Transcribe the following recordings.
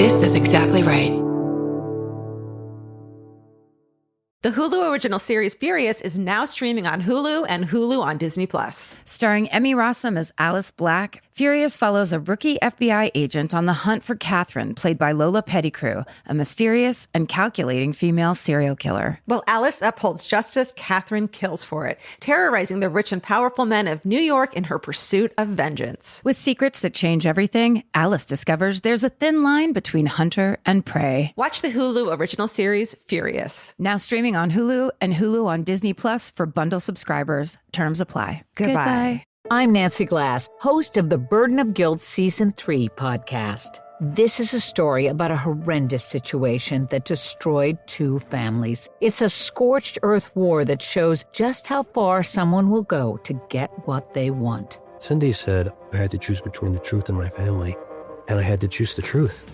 This is exactly right. The Hulu original series Furious is now streaming on Hulu and Hulu on Disney+. Starring Emmy Rossum as Alice Black, Furious follows a rookie FBI agent on the hunt for Catherine, played by Lola Pettigrew, a mysterious and calculating female serial killer. While Alice upholds justice, Catherine kills for it, terrorizing the rich and powerful men of New York in her pursuit of vengeance. With secrets that change everything, Alice discovers there's a thin line between hunter and prey. Watch the Hulu original series Furious. Now streaming on Hulu and Hulu on Disney Plus for bundle subscribers. Terms apply. Goodbye. I'm Nancy Glass, host of the Burden of Guilt Season 3 podcast. This is a story about a horrendous situation that destroyed 2 families. It's a scorched earth war that shows just how far someone will go to get what they want. Cindy said I had to choose between the truth and my family, and I had to choose the truth.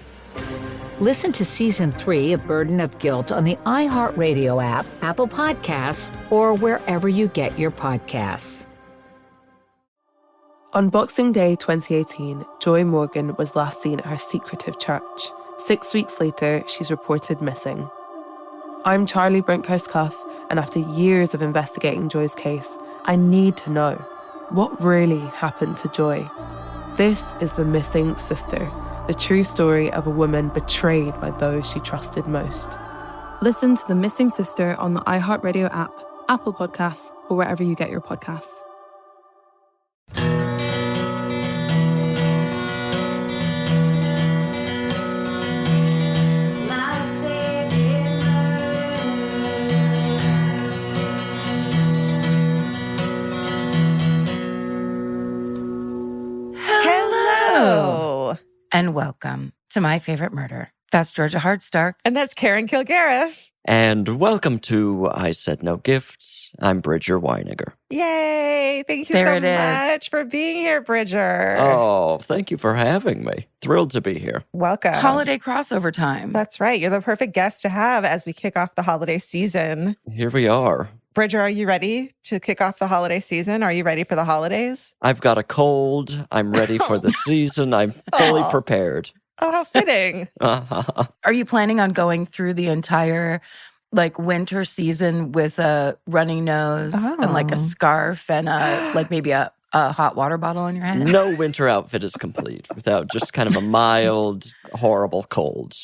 Listen to Season 3 of Burden of Guilt on the iHeartRadio app, Apple Podcasts, or wherever you get your podcasts. On Boxing Day 2018, Joy Morgan was last seen at her secretive church. 6 weeks later, she's reported missing. I'm Charlie Brinkhurst-Cuff, and after years of investigating Joy's case, I need to know, what really happened to Joy? This is The Missing Sister, the true story of a woman betrayed by those she trusted most. Listen to The Missing Sister on the iHeartRadio app, Apple Podcasts, or wherever you get your podcasts. And welcome to My Favorite Murder. That's Georgia Hardstark. And that's Karen Kilgariff. And welcome to I Said No Gifts. I'm Bridger Winegar. Yay! Thank you There so it is. much for being here, Bridger. Oh, thank you for having me. Thrilled to be here. Welcome. Holiday crossover time. That's right. You're the perfect guest to have as we kick off the holiday season. Here we are. Bridger, are you ready to kick off the holiday season? Are you ready for the holidays? I've got a cold. I'm ready for the season. I'm fully prepared. Oh, how fitting. Are you planning on going through the entire winter season with a runny nose and a scarf and maybe a hot water bottle in your head? No winter outfit is complete without just kind of a mild, horrible cold.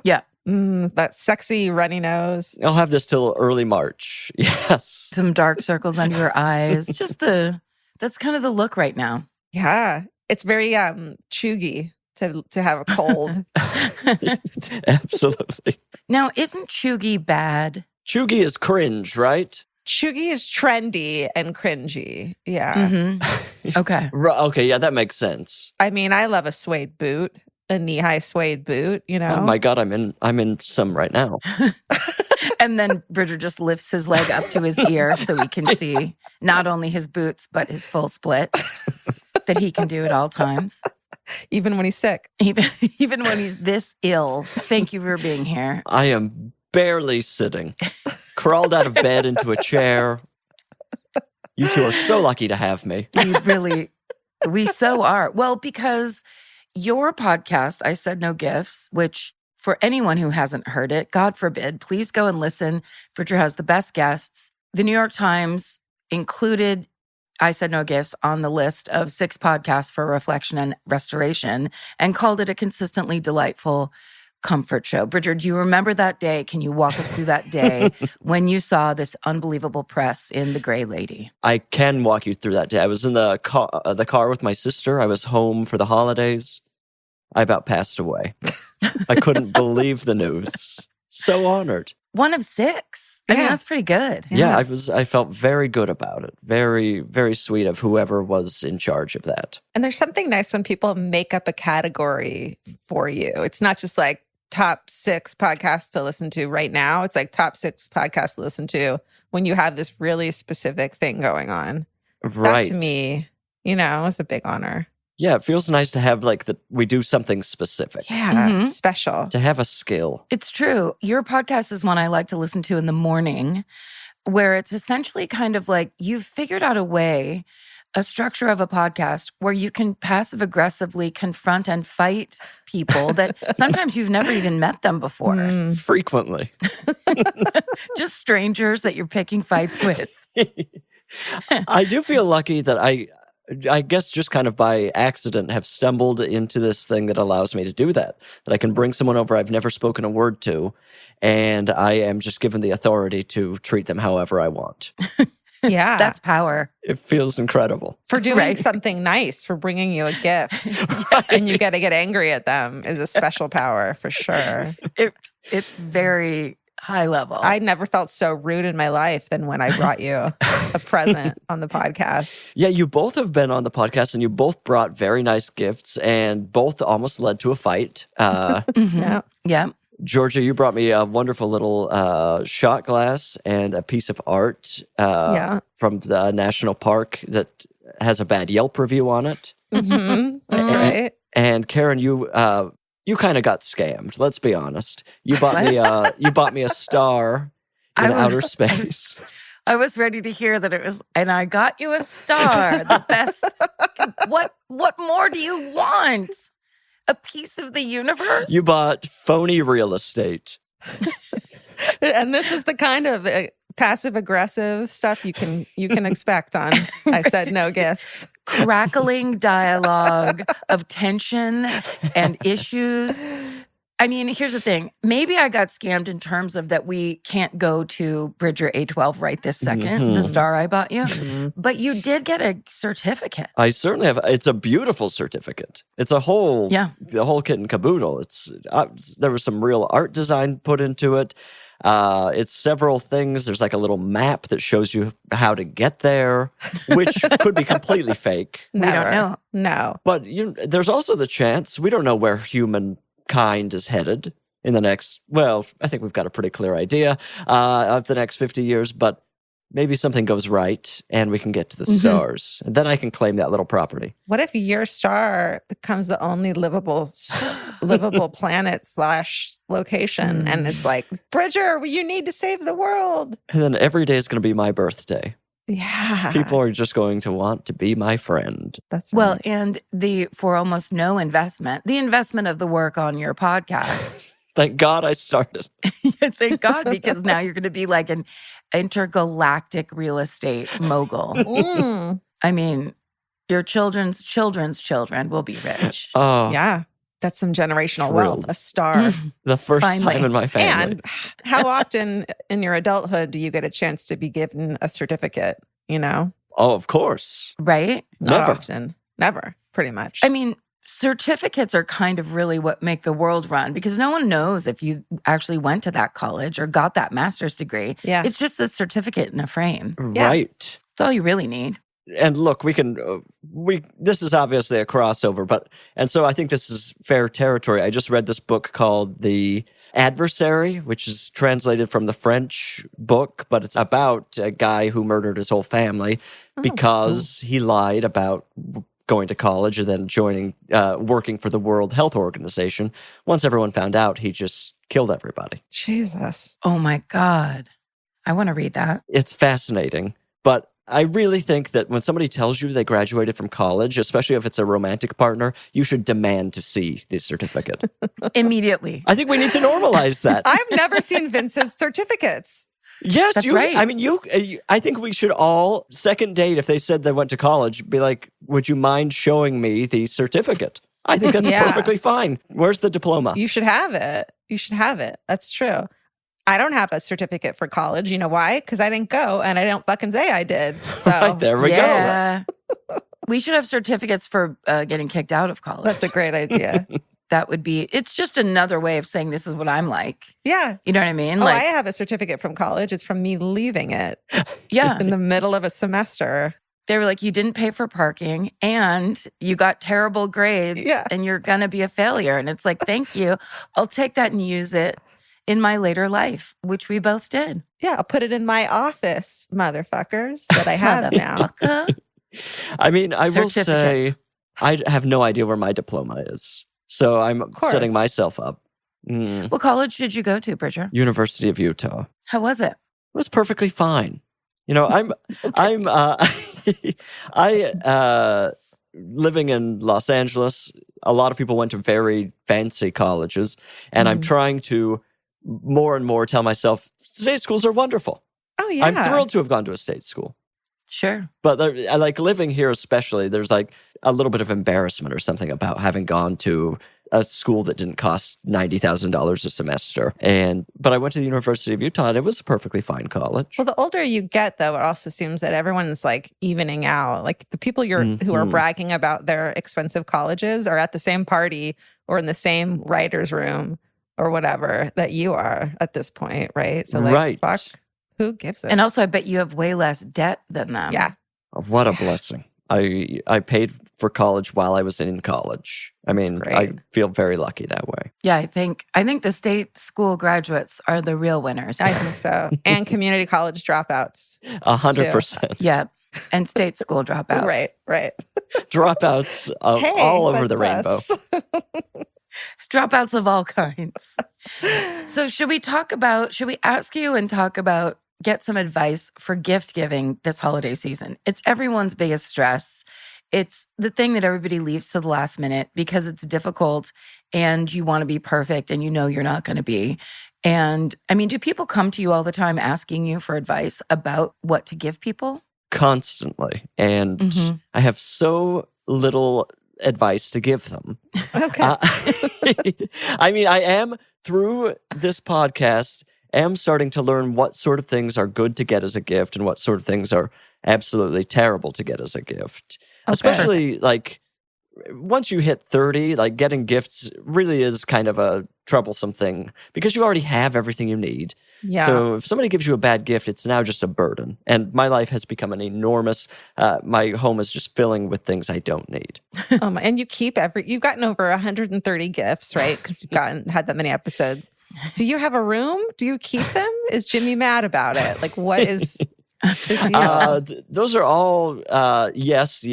Yeah. That sexy runny nose. I'll have this till early March. Yes. Some dark circles under your eyes. That's kind of the look right now. Yeah. It's very chuggy to have a cold. Absolutely. Now, isn't chuggy bad? Chuggy is cringe, right? Chuggy is trendy and cringy. Yeah. Mm-hmm. Okay. Okay, yeah, that makes sense. I mean, I love a suede boot, a knee-high suede boot, you know? Oh my God, I'm in some right now. And then Bridger just lifts his leg up to his ear so he can see not only his boots, but his full split that he can do at all times. Even when he's sick. Even when he's this ill. Thank you for being here. I am barely sitting. Crawled out of bed into a chair. You two are so lucky to have me. We so are. Well, because your podcast, I Said No Gifts, which for anyone who hasn't heard it, God forbid, please go and listen. Bridger has the best guests. The New York Times included I Said No Gifts on the list of 6 podcasts for reflection and restoration and called it a consistently delightful comfort show. Bridger, do you remember that day? Can you walk us through that day when you saw this unbelievable press in The Gray Lady? I can walk you through that day. I was in the car with my sister. I was home for the holidays. I about passed away. I couldn't believe the news. So honored. 1 of 6. I mean, that's pretty good. Yeah, I felt very good about it. Very, very sweet of whoever was in charge of that. And there's something nice when people make up a category for you. It's not just like top 6 podcasts to listen to right now. It's like top 6 podcasts to listen to when you have this really specific thing going on. Right. That to me, is a big honor. Yeah, it feels nice to have we do something specific. Yeah, special. To have a skill. It's true. Your podcast is one I like to listen to in the morning, where it's essentially kind of like you've figured out a way a structure of a podcast where you can passive aggressively confront and fight people that sometimes you've never even met them before. Frequently. Just strangers that you're picking fights with. I do feel lucky that I guess just kind of by accident have stumbled into this thing that allows me to do that I can bring someone over I've never spoken a word to, and I am just given the authority to treat them however I want. Yeah. That's power. It feels incredible. For doing Right. something nice, for bringing you a gift, Right. and you got to get angry at them is a special power for sure. It's very high level. I never felt so rude in my life than when I brought you a present on the podcast. Yeah, you both have been on the podcast, and you both brought very nice gifts, and both almost led to a fight. Mhm. Yeah. Yeah. Georgia, you brought me a wonderful little shot glass and a piece of art from the national park that has a bad Yelp review on it. That's right. And Karen, you kind of got scammed. Let's be honest. You bought me a star in outer space. I was ready to hear that it was, and I got you a star, the best. What more do you want? A piece of the universe? You bought phony real estate. And this is the kind of passive aggressive stuff you can expect on I Said No Gifts. Crackling dialogue of tension and issues. I mean, here's the thing. Maybe I got scammed in terms of that we can't go to Bridger A12 right this second, the star I bought you. But you did get a certificate. I certainly have. It's a beautiful certificate. It's the whole kit and caboodle. There was some real art design put into it. It's several things. There's like a little map that shows you how to get there, which could be completely fake. We don't know. No. But there's also the chance we don't know where humankind is headed in the next, I think we've got a pretty clear idea of the next 50 years, but maybe something goes right and we can get to the stars. And then I can claim that little property. What if your star becomes the only livable planet / location? And it's like, Bridger, you need to save the world. And then every day is going to be my birthday. Yeah. People are just going to want to be my friend. That's right. Well, and for almost no investment, the investment of the work on your podcast. Thank God I started. Thank God, because now you're going to be like an intergalactic real estate mogul. I mean, your children's children will be rich. Oh, yeah. That's some generational Thrilled. wealth, a star. The first Finally. time in my family. And how often in your adulthood do you get a chance to be given a certificate, Oh, of course. Right? Not Never. often. Never, pretty much. I mean, certificates are kind of really what make the world run because no one knows if you actually went to that college or got that master's degree. Yeah. It's just a certificate in a frame. Yeah. Right. That's all you really need. And look, this is obviously a crossover, and so I think this is fair territory. I just read this book called The Adversary, which is translated from the French book, but it's about a guy who murdered his whole family because he lied about going to college and then working for the World Health Organization. Once everyone found out, he just killed everybody. Jesus. Oh my God. I want to read that. It's fascinating, but I really think that when somebody tells you they graduated from college, especially if it's a romantic partner, you should demand to see the certificate. Immediately. I think we need to normalize that. I've never seen Vince's certificates. Yes, That's right. I mean, I think we should all, second date, if they said they went to college, be like, would you mind showing me the certificate? I think that's Yeah. perfectly fine. Where's the diploma? You should have it. That's true. I don't have a certificate for college. You know why? Because I didn't go and I don't fucking say I did. So Right, there we go. Yeah. We should have certificates for getting kicked out of college. that's a great idea. That would be, it's just another way of saying this is what I'm like. Yeah. You know what I mean? I have a certificate from college. It's from me leaving it Yeah. in the middle of a semester. They were like, you didn't pay for parking and you got terrible grades Yeah. and you're going to be a failure. And it's like, thank you. I'll take that and use it in my later life, which we both did. Yeah, I'll put it in my office, motherfuckers, that I have now. Motherfucker. I mean, I will say, Certificates. I have no idea where my diploma is. So I'm course. setting myself up. What college did you go to, Bridger? University of Utah. How was it? It was perfectly fine. I'm Living in Los Angeles, a lot of people went to very fancy colleges, and I'm trying to more and more tell myself state schools are wonderful. Oh, yeah. I'm thrilled to have gone to a state school. Sure. But I like living here, especially, there's like a little bit of embarrassment or something about having gone to a school that didn't cost $90,000 a semester. But I went to the University of Utah, and it was a perfectly fine college. Well, the older you get, though, it also seems that everyone's like evening out. Like the people who are bragging about their expensive colleges are at the same party or in the same writer's room or whatever that you are at this point, right? So like, fuck, who gives it? And also, I bet you have way less debt than them. Yeah. What a blessing. I paid for college while I was in college. I mean, I feel very lucky that way. Yeah, I think the state school graduates are the real winners. I think so. And community college dropouts. 100%. Yeah. And state school dropouts. Right. Dropouts all over the rainbow. Dropouts of all kinds. So should we ask you and talk about, get some advice for gift giving this holiday season? It's everyone's biggest stress. It's the thing that everybody leaves to the last minute because it's difficult and you want to be perfect and you know you're not going to be. And I mean, do people come to you all the time asking you for advice about what to give people? Constantly. And I have so little advice to give them. Okay. I mean, I am, through this podcast, am starting to learn what sort of things are good to get as a gift and what sort of things are absolutely terrible to get as a gift. Okay. Especially like once you hit 30, like getting gifts really is kind of a troublesome thing because you already have everything you need. Yeah. So if somebody gives you a bad gift, it's now just a burden. And my life has become an enormous, my home is just filling with things I don't need. And you've gotten over 130 gifts, right? Because you've had that many episodes. Do you have a room? Do you keep them? Is Jimmy mad about it? Like, what is the deal? Those are all yes.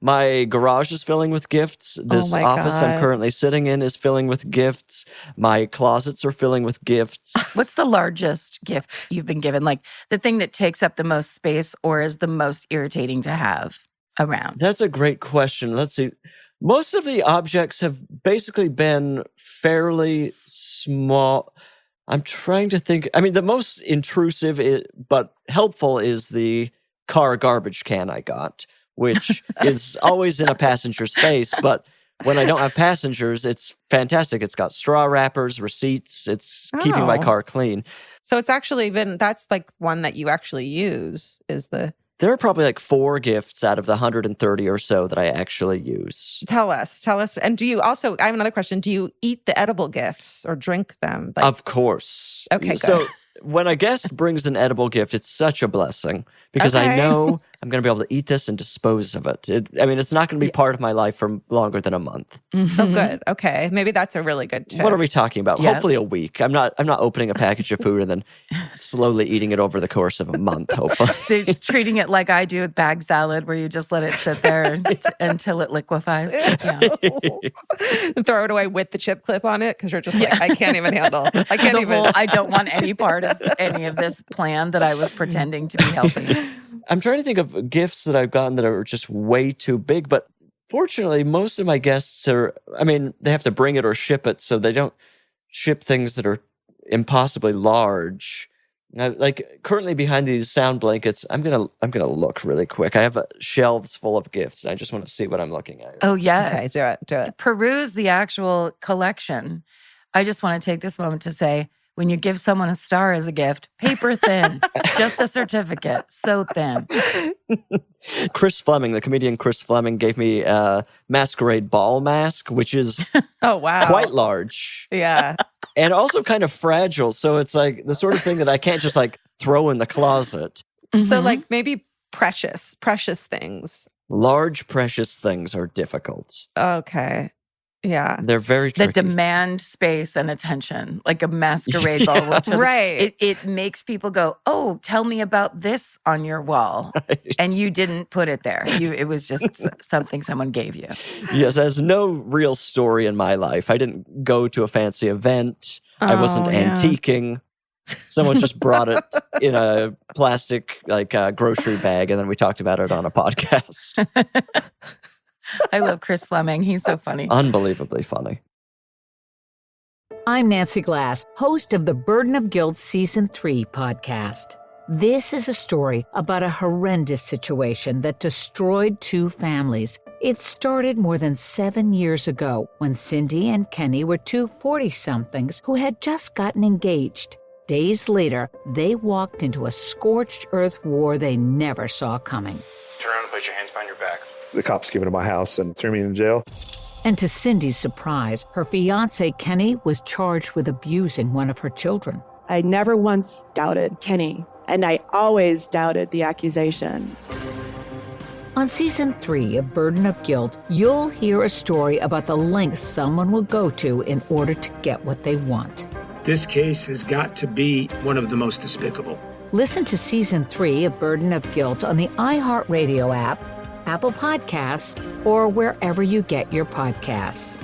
My garage is filling with gifts. This office I'm currently sitting in is filling with gifts. My closets are filling with gifts. What's the largest gift you've been given? Like the thing that takes up the most space or is the most irritating to have around? That's a great question. Let's see. Most of the objects have basically been fairly small. I'm trying to think. I mean, the most intrusive but helpful is the car garbage can I got, which is always in a passenger space. But when I don't have passengers, it's fantastic. It's got straw wrappers, receipts. It's keeping my car clean. So it's actually that's like one that you actually use There are probably like 4 gifts out of the 130 or so that I actually use. Tell us. And do you also, I have another question. Do you eat the edible gifts or drink them? Of course. Okay, good. So when a guest brings an edible gift, it's such a blessing because I know I'm going to be able to eat this and dispose of it. It's not going to be part of my life for longer than a month. Oh, good. Okay. Maybe that's a really good tip. What are we talking about? Yeah. Hopefully a week. I'm not opening a package of food and then slowly eating it over the course of a month, hopefully. They're just treating it like I do with bag salad where you just let it sit there until it liquefies. Yeah. And throw it away with the chip clip on it because you're just like, I can't even handle. I don't want any part of any of this plan that I was pretending to be healthy. I'm trying to think of gifts that I've gotten that are just way too big, but fortunately, most of my guests they have to bring it or ship it, so they don't ship things that are impossibly large. Like currently behind these sound blankets, I'm gonna look really quick. I have shelves full of gifts, and I just want to see what I'm looking at. Oh yes, okay, do it. Peruse the actual collection. I just want to take this moment to say, when you give someone a star as a gift, paper thin, just a certificate, so thin. Chris Fleming, the comedian Chris Fleming, gave me a masquerade ball mask, which is quite large. Yeah. And also kind of fragile. So it's like the sort of thing that I can't just like throw in the closet. Mm-hmm. So like maybe precious things. Large, precious things are difficult. Okay. Yeah. They're very tricky. That demand space and attention, like a masquerade ball, which is, it makes people go, oh, tell me about this on your wall. Right. And you didn't put it there. It was just something someone gave you. Yes, there's no real story in my life. I didn't go to a fancy event. I wasn't antiquing. Someone just brought it in a plastic grocery bag, and then we talked about it on a podcast. I love Chris Fleming. He's so funny. Unbelievably funny. I'm Nancy Glass, host of the Burden of Guilt Season 3 podcast. This is a story about a horrendous situation that destroyed 2 families. It started more than 7 years ago when Cindy and Kenny were 2 40-somethings who had just gotten engaged. Days later, they walked into a scorched earth war they never saw coming. Turn around and put your hands behind your back. The cops came into my house and threw me in jail. And to Cindy's surprise, her fiancé Kenny was charged with abusing one of her children. I never once doubted Kenny, and I always doubted the accusation. On Season 3 of Burden of Guilt, you'll hear a story about the lengths someone will go to in order to get what they want. This case has got to be one of the most despicable. Listen to Season 3 of Burden of Guilt on the iHeartRadio app, Apple Podcasts, or wherever you get your podcasts.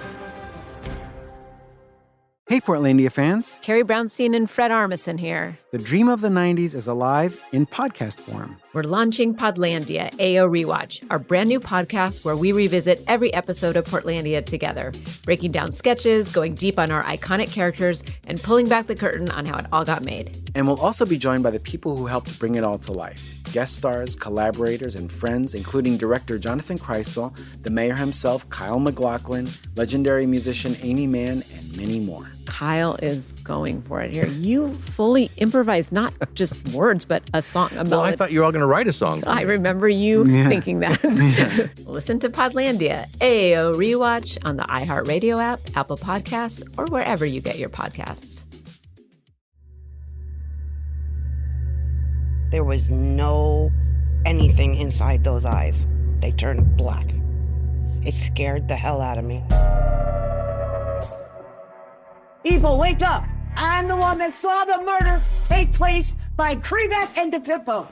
Hey, Portlandia fans. Carrie Brownstein and Fred Armisen here. The dream of the 90s is alive in podcast form. We're launching Podlandia AO Rewatch, our brand new podcast where we revisit every episode of Portlandia together, breaking down sketches, going deep on our iconic characters, and pulling back the curtain on how it all got made. And we'll also be joined by the people who helped bring it all to life. Guest stars, collaborators, and friends, including director Jonathan Kreisel, the mayor himself, Kyle MacLachlan, legendary musician Amy Mann, and many more. Kyle is going for it here. You fully improvised not just words, but a song. Well, I thought you were all going to write a song. I remember you thinking that. Listen to Podlandia, AO Rewatch on the iHeartRadio app, Apple Podcasts, or wherever you get your podcasts. There was no anything inside those eyes. They turned black. It scared the hell out of me. People, wake up! I'm the one that saw the murder take place by Krebeck and DePippo.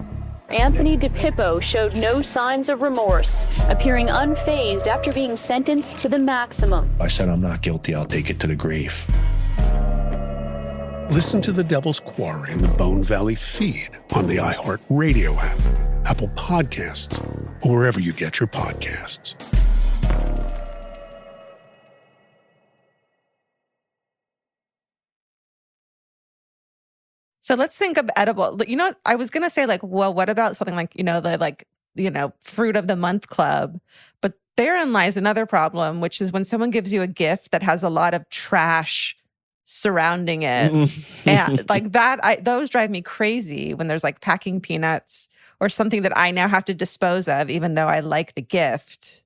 Anthony DePippo showed no signs of remorse, appearing unfazed after being sentenced to the maximum. I said, I'm not guilty. I'll take it to the grave. Listen to The Devil's Quarry in the Bone Valley feed on the iHeartRadio app, Apple Podcasts, or wherever you get your podcasts. So let's think of edible. You know, I was going to say well, what about something like, the fruit of the month club? But therein lies another problem, which is when someone gives you a gift that has a lot of trash surrounding it. And like that, those drive me crazy when there's like packing peanuts or something that I now have to dispose of, even though I like the gift.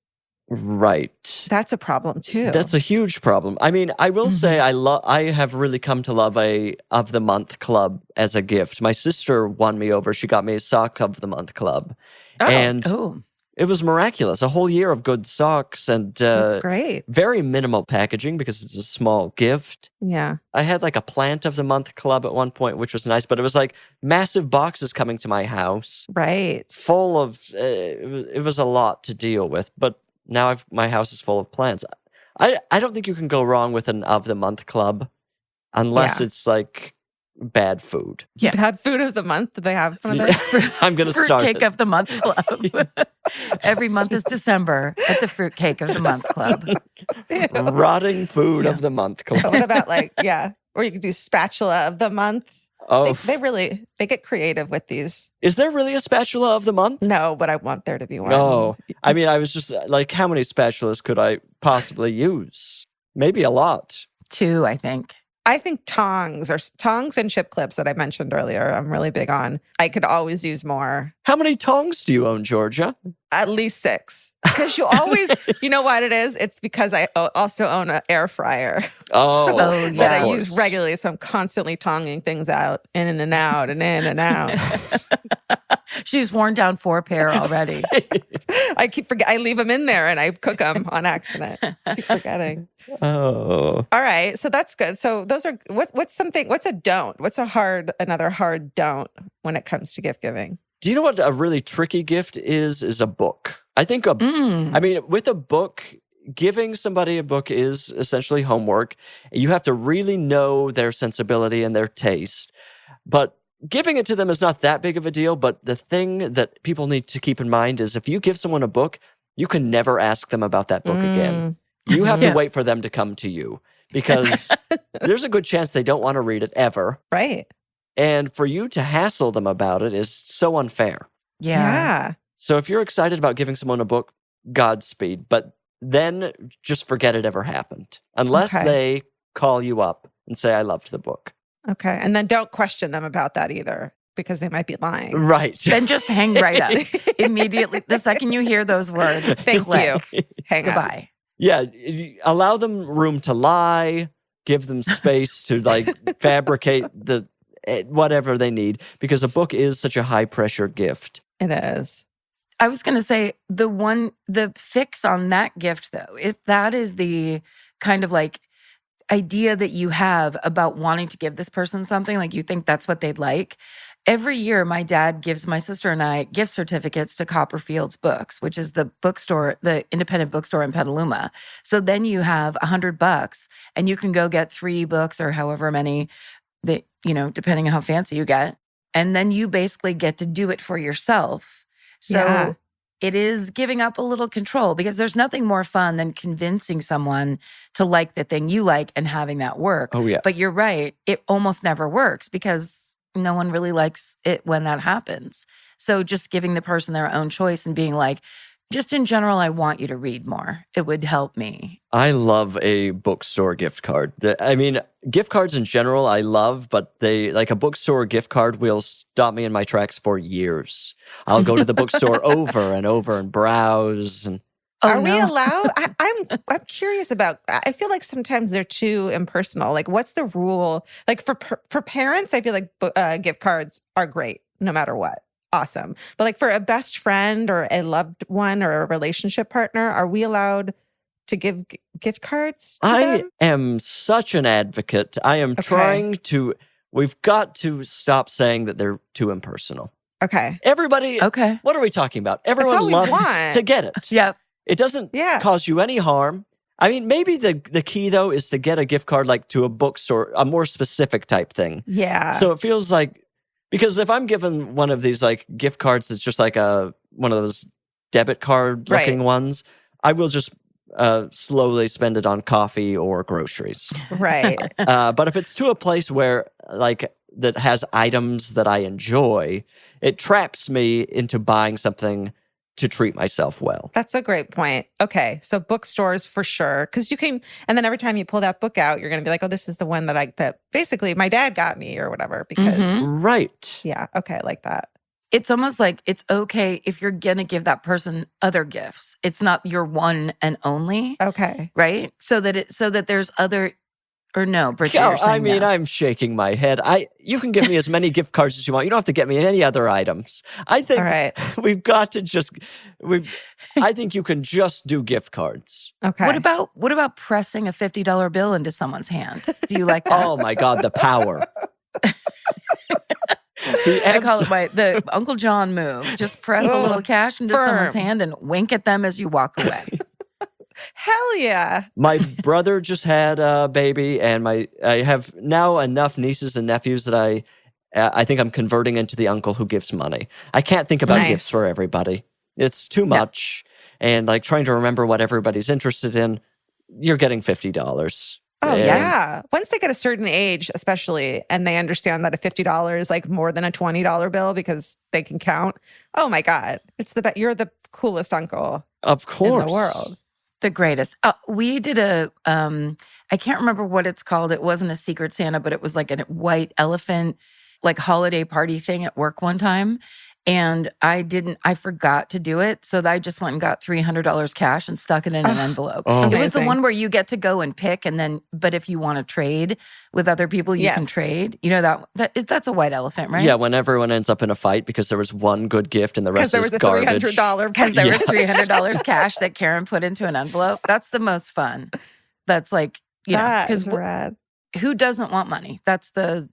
Right. That's a problem too. That's a huge problem. I mean, I will say I have really come to love a of the month club as a gift. My sister won me over. She got me a sock of the month club. And it was miraculous. A whole year of good socks and that's great. Very minimal packaging because it's a small gift. Yeah. I had like a plant of the month club at one point, which was nice, but it was like massive boxes coming to my house. Right. Full of, it was a lot to deal with, but now my house is full of plants. I don't think you can go wrong with an of the month club unless it's like bad food. Yeah. Bad food of the month. Do they have one of those? I'm going to start Fruitcake of the month club. Every month is December at the Fruitcake of the month club. Rotting food of the month club. What about or you could do spatula of the month. Oh, they get creative with these. Is there really a spatula of the month? No, but I want there to be one. No. I mean, I was just like, how many spatulas could I possibly use? Maybe a lot. 2, I think. I think tongs and chip clips that I mentioned earlier, I'm really big on. I could always use more. How many tongs do you own, Georgia? At least 6. Because you always, you know what it is? It's because I also own an air fryer. Oh, that I use regularly. So I'm constantly tonging things out, in and out, and in and out. She's worn down 4 pair already. I keep forgetting. I leave them in there and I cook them on accident. I keep forgetting. Oh. All right. So that's good. So those are, what's a don't? What's another hard don't when it comes to gift giving? Do you know what a really tricky gift is a book. I think with a book, giving somebody a book is essentially homework. You have to really know their sensibility and their taste. But giving it to them is not that big of a deal. But the thing that people need to keep in mind is if you give someone a book, you can never ask them about that book again. You have to wait for them to come to you because there's a good chance they don't want to read it ever. Right. And for you to hassle them about it is so unfair. Yeah. So if you're excited about giving someone a book, Godspeed. But then just forget it ever happened. Unless they call you up and say, I loved the book. Okay. And then don't question them about that either, because they might be lying. Right. Then just hang right up. Immediately. The second you hear those words, thank you. Hang Goodbye. Yeah. Allow them room to lie. Give them space to fabricate whatever they need, because a book is such a high pressure gift. It is. I was going to say the fix on that gift though, if that is the kind of idea that you have about wanting to give this person something, you think that's what they'd like. Every year, my dad gives my sister and I gift certificates to Copperfield's Books, which is the bookstore, the independent bookstore in Petaluma. So then you have $100 and you can go get 3 books or however many that, depending on how fancy you get. And then you basically get to do it for yourself. So it is giving up a little control, because there's nothing more fun than convincing someone to like the thing you like and having that work. Oh, yeah. But you're right. It almost never works because no one really likes it when that happens. So just giving the person their own choice and being like, just in general, I want you to read more. It would help me. I love a bookstore gift card. I mean, gift cards in general, I love, but a bookstore gift card will stop me in my tracks for years. I'll go to the bookstore over and over and browse. And Are we allowed? I'm curious about. I feel like sometimes they're too impersonal. What's the rule? For parents, I feel like gift cards are great no matter what. Awesome. But for a best friend or a loved one or a relationship partner, are we allowed to give gift cards to them? I am such an advocate. I am trying to, we've got to stop saying that they're too impersonal. Okay. Everybody, what are we talking about? Everyone loves to get it. Yep. It doesn't cause you any harm. I mean, maybe the key, though, is to get a gift card to a bookstore, a more specific type thing. Yeah. So it feels like, because if I'm given one of these gift cards that's just one of those debit card looking ones, I will just slowly spend it on coffee or groceries. Right. But if it's to a place where that has items that I enjoy, it traps me into buying something to treat myself well. That's a great point. Okay. So bookstores for sure. Because you can, and then every time you pull that book out, you're going to be like, oh, this is the one that basically my dad got me or whatever. Because Right. Yeah. Okay. I like that. It's almost like it's okay if you're going to give that person other gifts. It's not your one and only. Okay. Right? So that there's other, or no, Bridget, you're saying no. I'm shaking my head. You can give me as many gift cards as you want. You don't have to get me any other items. I think we've got to I think you can just do gift cards. Okay. What about pressing a $50 bill into someone's hand? Do you like that? Oh my God, the power. I call it the Uncle John move. Just press a little cash into someone's hand and wink at them as you walk away. Hell yeah. My brother just had a baby, and I have now enough nieces and nephews that I think I'm converting into the uncle who gives money. I can't think about gifts for everybody. It's too much. And trying to remember what everybody's interested in, you're getting $50. Oh, yeah. Once they get a certain age, especially, and they understand that a $50 is more than a $20 bill because they can count. Oh my God. You're the coolest uncle of course in the world. The greatest. We did I can't remember what it's called. It wasn't a Secret Santa, but it was a white elephant, holiday party thing at work one time. And I forgot to do it. So I just went and got $300 cash and stuck it in an envelope. It was the one where you get to go and pick, but if you want to trade with other people, you can trade. You know, that's a white elephant, right? Yeah, when everyone ends up in a fight because there was one good gift and the rest is garbage. Because there was $300 cash that Karen put into an envelope. That's the most fun. That's because rad. Who doesn't want money? That's the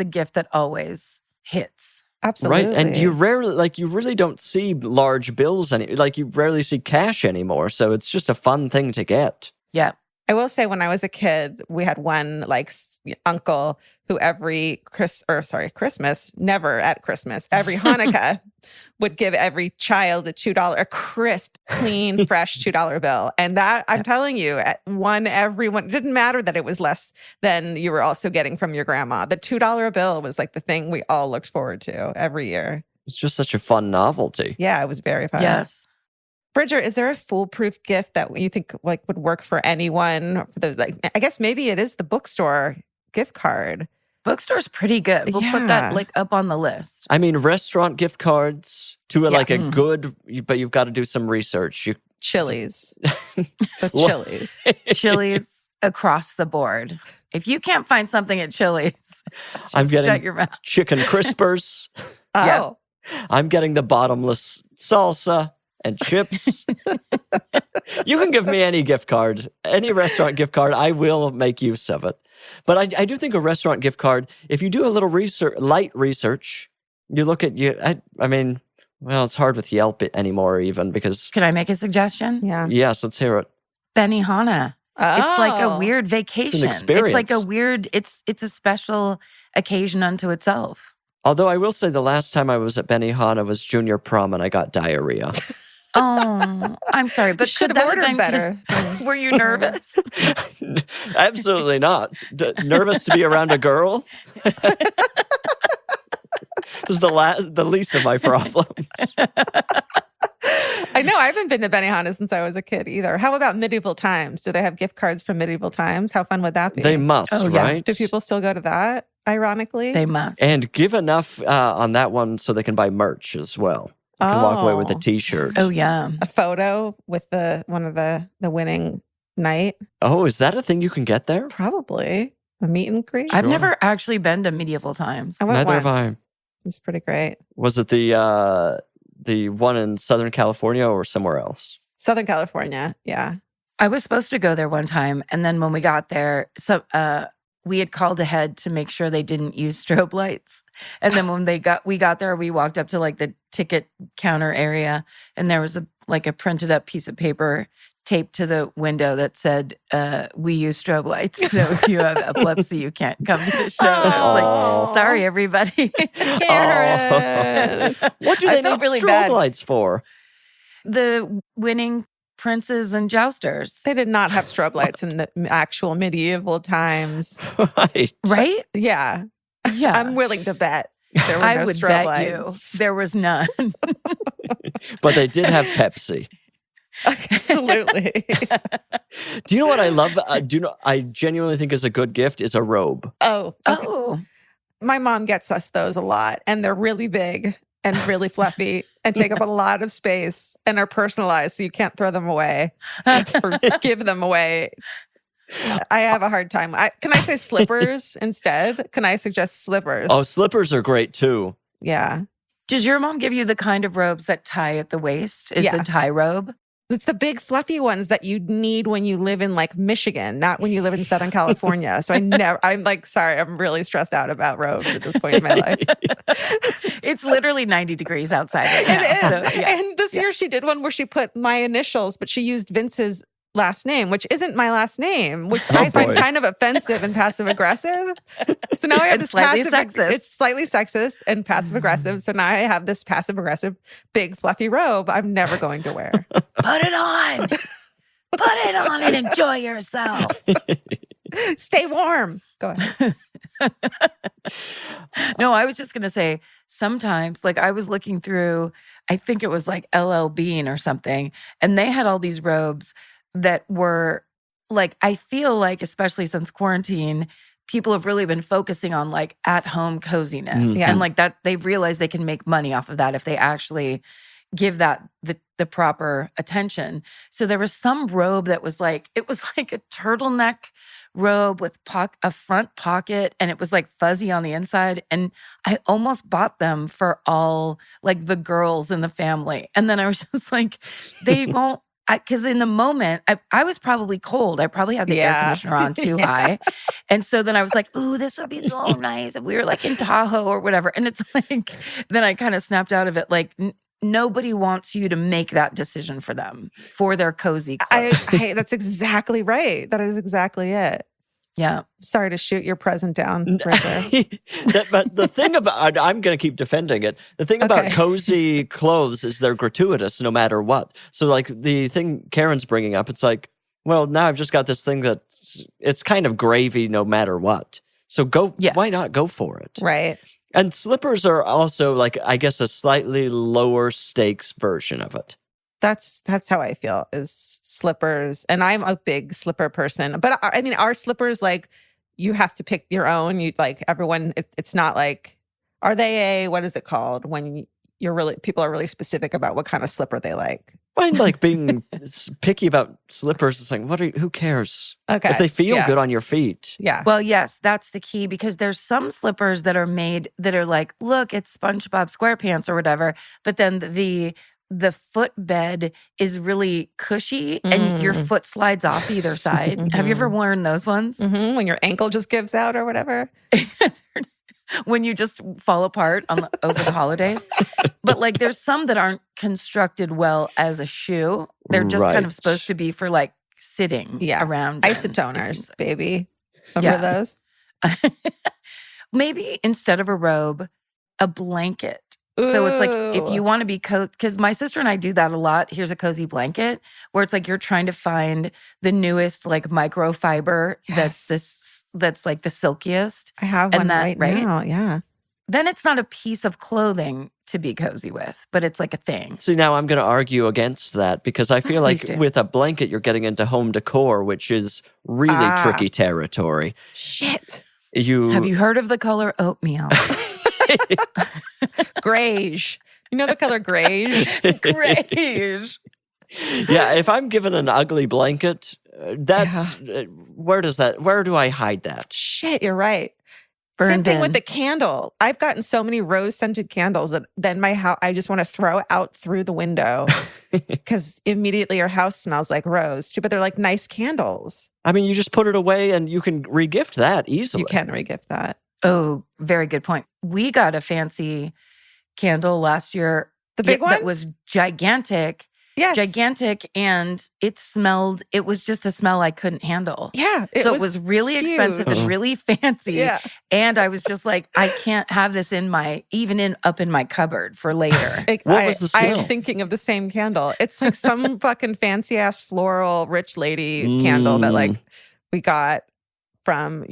gift that always hits. Absolutely. Right. And you rarely, you really don't see large bills you rarely see cash anymore. So it's just a fun thing to get. Yeah. I will say when I was a kid, we had one uncle who every Christmas, never at Christmas, every Hanukkah would give every child a crisp, clean, fresh $2 bill. And that, I'm telling you, everyone, it didn't matter that it was less than you were also getting from your grandma. The $2 bill was like the thing we all looked forward to every year. It's just such a fun novelty. Yeah, it was very fun. Yes. Bridger, is there a foolproof gift that you think would work for anyone? For those, I guess maybe it is the bookstore gift card. Bookstore's pretty good. We'll put that up on the list. I mean, restaurant gift cards to a good, but you've got to do some research. Chili's. So Chili's. Chili's across the board. If you can't find something at Chili's, I'm getting shut your mouth. Chicken crispers. Oh. I'm getting the bottomless salsa and chips. You can give me any gift card, any restaurant gift card. I will make use of it. But I do think a restaurant gift card, if you do a little light research, you look at I mean, well, it's hard with Yelp anymore even because... Can I make a suggestion? Yeah. Yes, let's hear it. Benihana. Oh. It's like a weird vacation. It's an experience. It's like a weird, it's a special occasion unto itself. Although I will say the last time I was at Benihana was junior prom and I got diarrhea. Oh, I'm sorry, but could that have been better? Were you nervous? Absolutely not. Nervous to be around a girl? Was the least of my problems. I know. I haven't been to Benihana since I was a kid either. How about medieval times? Do they have gift cards from medieval times? How fun would that be? They must, right? Do people still go to that, ironically? They must. And give enough on that one so they can buy merch as well. You can walk away with a t-shirt. Oh, yeah. A photo with one of the winning knight. Oh, is that a thing you can get there? Probably. A meet and greet. I've never actually been to medieval times. I went Neither have once. I. It's pretty great. Was it the one in Southern California or somewhere else? Southern California, yeah. I was supposed to go there one time, and then when we got there, we had called ahead to make sure they didn't use strobe lights. And then when we got there, we walked up to the ticket counter area, and there was a printed up piece of paper taped to the window that said, we use strobe lights. So if you have epilepsy, you can't come to the show. And I was like, sorry, everybody. Karen. What do they need really strobe bad. lights for? The winning princes and jousters. They did not have strobe lights in the actual medieval times. Right. Yeah. Yeah. I'm willing to bet there were I no would strobe bet lights. you there was none. But they did have Pepsi. Absolutely. Do you know what I love? I genuinely think is a good gift is a robe. Oh. Okay. Oh. My mom gets us those a lot, and they're really big and really fluffy and take up a lot of space and are personalized, so you can't throw them away or give them away. I have a hard time. Can I say slippers instead? Can I suggest slippers? Oh, slippers are great too. Yeah. Does your mom give you the kind of robes that tie at the waist? Is a tie robe? It's the big fluffy ones that you need when you live in Michigan, not when you live in Southern California. So I'm sorry, I'm really stressed out about robes at this point in my life. It's literally 90 degrees outside right now. It is. So, yeah. And this year she did one where she put my initials, but she used Vince's last name, which isn't my last name, which I find kind of offensive and passive aggressive. So now I have this slightly passive. sexist. It's slightly sexist and passive aggressive. So now I have this passive aggressive, big fluffy robe I'm never going to wear. Put it on. Put it on and enjoy yourself. Stay warm. Go ahead. No, I was just going to say sometimes, I was looking through, I think it was LL Bean or something, and they had all these robes that were I feel like, especially since quarantine, people have really been focusing on at-home coziness. Yeah. And that they've realized they can make money off of that if they actually give that the proper attention. So there was some robe that was it was a turtleneck robe with a front pocket, and it was fuzzy on the inside. And I almost bought them for all the girls in the family. And then I was just they won't. Because in the moment, I was probably cold. I probably had the air conditioner on too high. And so then I was ooh, this would be so nice if we were in Tahoe or whatever. And it's then I kind of snapped out of it. nobody wants you to make that decision for them, for their cozy clothes. That's exactly right. That is exactly it. Yeah. Sorry to shoot your present down right there. But the thing about, I'm going to keep defending it. The thing about cozy clothes is they're gratuitous no matter what. So like the thing Karen's bringing up, it's like, well, now I've just got this thing it's kind of gravy no matter what. So why not go for it? Right. And slippers are also like, I guess, a slightly lower stakes version of it. That's how I feel is slippers. And I'm a big slipper person. But I mean, are slippers like you have to pick your own? You like everyone, it's not like, are they what is it called when people are really specific about what kind of slipper they like? I find like being picky about slippers. It's like, who cares? Okay. If they feel good on your feet. Yeah. Well, yes, that's the key because there's some slippers that are made that are like, look, it's SpongeBob SquarePants or whatever. But then the footbed is really cushy and your foot slides off either side. Have you ever worn those ones? Mm-hmm. When your ankle just gives out or whatever? When you just fall apart over the holidays. But like there's some that aren't constructed well as a shoe. They're just kind of supposed to be for like sitting around. Isotoners, baby. Remember those? Maybe instead of a robe, a blanket. So it's like if you want to be because my sister and I do that a lot. Here's a cozy blanket where it's like you're trying to find the newest like microfiber that's like the silkiest. I have one right now. Yeah. Then it's not a piece of clothing to be cozy with, but it's like a thing. See, now I'm going to argue against that because I feel like with a blanket, you're getting into home decor, which is really tricky territory. Shit. Have you heard of the color oatmeal? Grayish. You know the color grayish? Grayish. Yeah, if I'm given an ugly blanket, where do I hide that? Shit, you're right. Same thing with the candle. I've gotten so many rose-scented candles that then my house, I just want to throw out through the window because immediately your house smells like rose too, but they're like nice candles. I mean, you just put it away and you can regift that easily. You can regift that. Oh, very good point. We got a fancy candle last year. The big one? That was gigantic. Yes. Gigantic. And it was just a smell I couldn't handle. Yeah. It was really expensive and really fancy. Yeah. And I was just like, I can't have this up in my cupboard for later. What was the smell? I'm thinking of the same candle. It's like some fucking fancy ass floral rich lady candle that like we got from,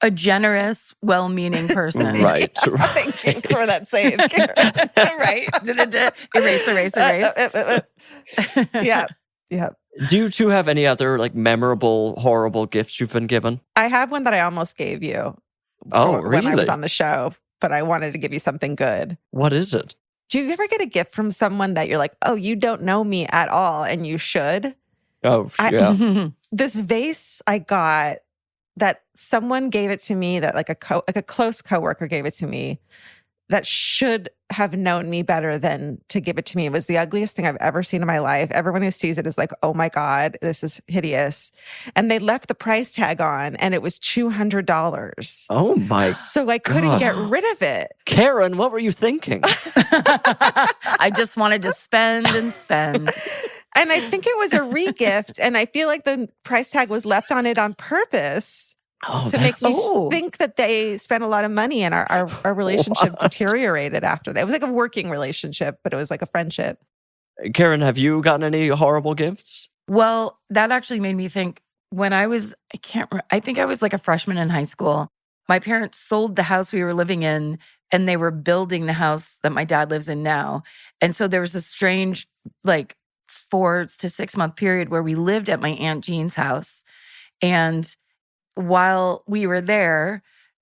a generous, well-meaning person. Right. Thank you for that save, Karen. Right. Erase. Yeah. Do you two have any other like memorable, horrible gifts you've been given? I have one that I almost gave you. Oh, really? When I was on the show, but I wanted to give you something good. What is it? Do you ever get a gift from someone that you're like, oh, you don't know me at all, and you should? Oh, yeah. This vase I got that someone gave it to me, that like a close coworker gave it to me, that should have known me better than to give it to me. It was the ugliest thing I've ever seen in my life. Everyone who sees it is like, oh my God, this is hideous. And they left the price tag on and it was $200. Oh my. So I couldn't get rid of it. Karen, what were you thinking? I just wanted to spend and spend. And I think it was a re-gift, and I feel like the price tag was left on it on purpose to make me think that they spent a lot of money, and our relationship deteriorated after that. It was like a working relationship, but it was like a friendship. Karen, have you gotten any horrible gifts? Well, that actually made me think when I think I was like a freshman in high school. My parents sold the house we were living in, and they were building the house that my dad lives in now. And so there was a strange, like, 4 to 6 month period where we lived at my Aunt Jean's house. And while we were there,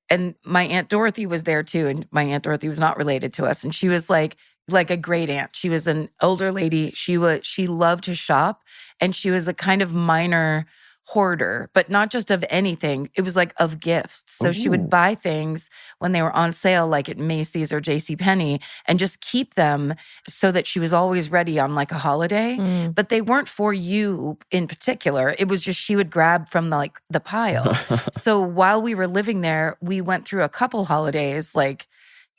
and my Aunt Dorothy was there too, and my Aunt Dorothy was not related to us. And she was like a great aunt. She was an older lady. She loved to shop, and she was a kind of minor hoarder, but not just of anything. It was like of gifts. So she would buy things when they were on sale, like at Macy's or JCPenney, and just keep them so that she was always ready on like a holiday. But they weren't for you in particular. It was just she would grab from the pile. So while we were living there, we went through a couple holidays, like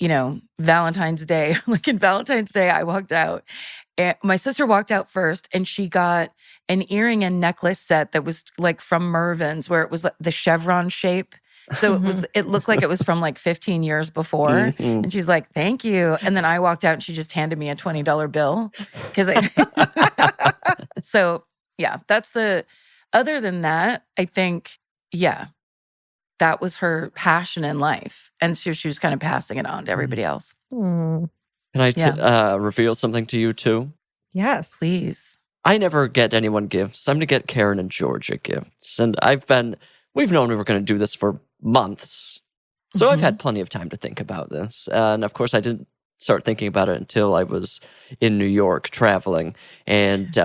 Valentine's Day, like in Valentine's Day, I walked out. And my sister walked out first, and she got an earring and necklace set that was like from Mervyn's, where it was like the chevron shape. So it looked like it was from like 15 years before. And she's like, "Thank you." And then I walked out, and she just handed me a $20 bill So yeah, other than that, I think, yeah, that was her passion in life. And so she was kind of passing it on to everybody else. Can I reveal something to you too? Yes. Please. I never get anyone gifts. I'm going to get Karen and Georgia gifts. And we've known we were going to do this for months. So I've had plenty of time to think about this. And of course, I didn't start thinking about it until I was in New York traveling and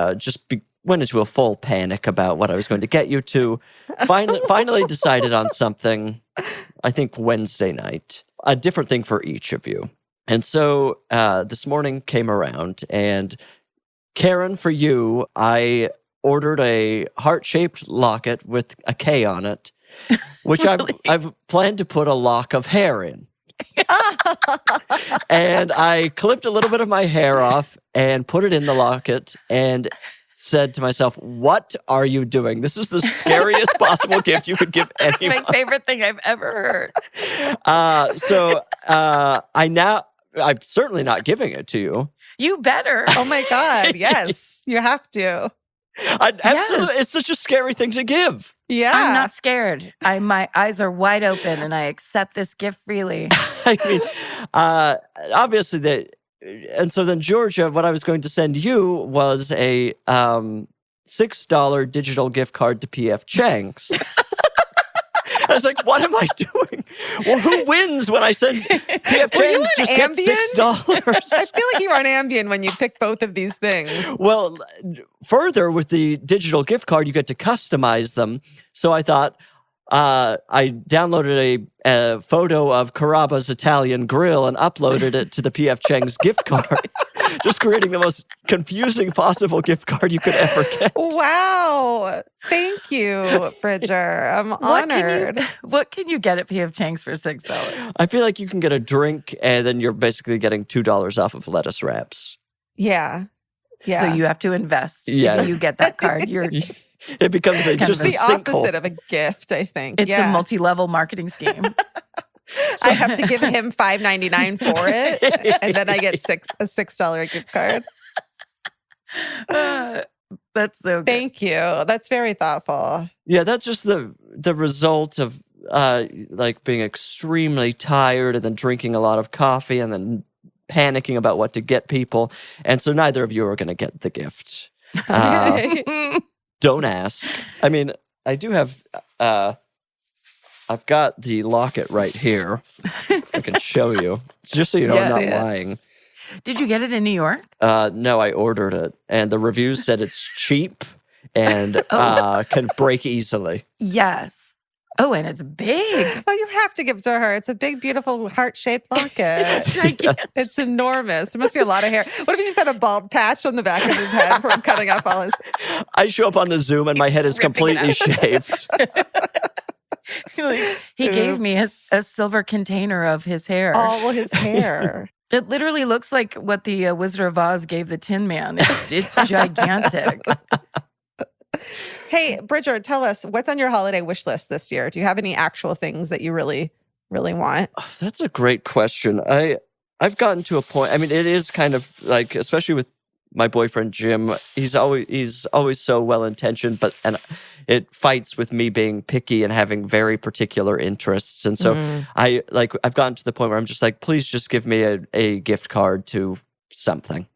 went into a full panic about what I was going to get you to. Finally decided on something, I think Wednesday night, a different thing for each of you. And so this morning came around, and Karen, for you, I ordered a heart-shaped locket with a K on it, which I've planned to put a lock of hair in. And I clipped a little bit of my hair off and put it in the locket and said to myself, "What are you doing? This is the scariest possible gift you could give anyone." My favorite thing I've ever heard. So I'm certainly not giving it to you. You better. Oh my God. Yes, you have to. Absolutely. It's such a scary thing to give. Yeah. I'm not scared. My eyes are wide open and I accept this gift freely. I mean, obviously and so then Georgia, what I was going to send you was a $6 digital gift card to P.F. Chang's. I was like, what am I doing? Well, who wins when I send P.F. Chang's just get $6? I feel like you were on Ambien when you picked both of these things. Well, further with the digital gift card, you get to customize them. So I thought, I downloaded a photo of Carrabba's Italian Grill and uploaded it to the P.F. Chang's gift card. Just creating the most confusing possible gift card you could ever get. Wow. Thank you, Bridger. I'm honored. What can you get at P.F. Chang's for $6? I feel like you can get a drink and then you're basically getting $2 off of lettuce wraps. Yeah. So you have to invest. Yeah. If you get that card, it becomes just the opposite of a gift, I think. It's a multi-level marketing scheme. I have to give him $5.99 for it, and then I get a $6 gift card. That's so good. Thank you. That's very thoughtful. Yeah, that's just the result of like being extremely tired and then drinking a lot of coffee and then panicking about what to get people. And so neither of you are going to get the gift. Don't ask. I mean, I do have... I've got the locket right here. I can show you. Just so you know I'm not lying. Did you get it in New York? No, I ordered it. And the reviews said it's cheap and can break easily. Yes. Oh, and it's big. Oh, you have to give it to her. It's a big, beautiful heart-shaped locket. It's gigantic. It's enormous. There must be a lot of hair. What if he just had a bald patch on the back of his head from cutting off all his... I show up on the Zoom and my head is completely shaved. He gave me a silver container of his hair. All his hair. It literally looks like what the Wizard of Oz gave the Tin Man. It's gigantic. Hey, Bridger, tell us, what's on your holiday wish list this year? Do you have any actual things that you really, really want? Oh, that's a great question. I've gotten to a point, I mean, it is kind of like, especially with my boyfriend, Jim, he's always so well-intentioned, and it fights with me being picky and having very particular interests. And so I've gotten to the point where I'm just like, please just give me a gift card to something.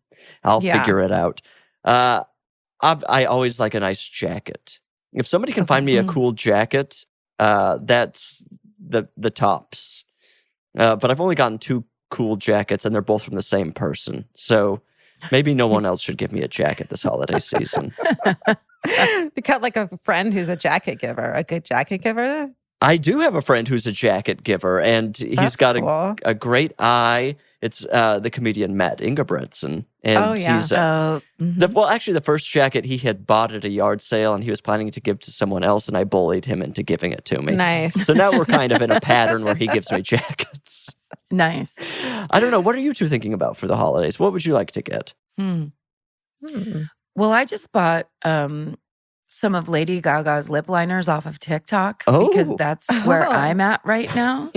I'll figure it out. I always like a nice jacket. If somebody can find me a cool jacket, that's the tops. But I've only gotten 2 cool jackets, and they're both from the same person. So maybe no one else should give me a jacket this holiday season. You got like a friend who's a jacket giver, a good jacket giver? I do have a friend who's a jacket giver, and he's got a great eye. It's the comedian Matt Ingebretson. And he's well, actually, the first jacket he had bought at a yard sale, and he was planning to give to someone else, and I bullied him into giving it to me. Nice. So now we're kind of in a pattern where he gives me jackets. Nice. I don't know. What are you two thinking about for the holidays? What would you like to get? Well, I just bought some of Lady Gaga's lip liners off of TikTok Oh. because that's where I'm at right now.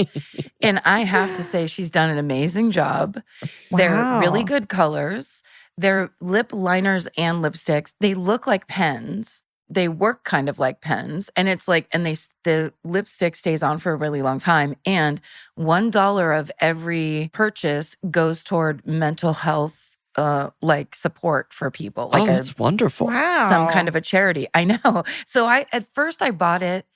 And I have to say she's done an amazing job. They're really good colors. They're lip liners and lipsticks. They look like pens. They work kind of like pens. And it's like, and the lipstick stays on for a really long time. And $1 of every purchase goes toward mental health like support for people. Like that's wonderful. Wow. Some kind of a charity. I know. So at first I bought it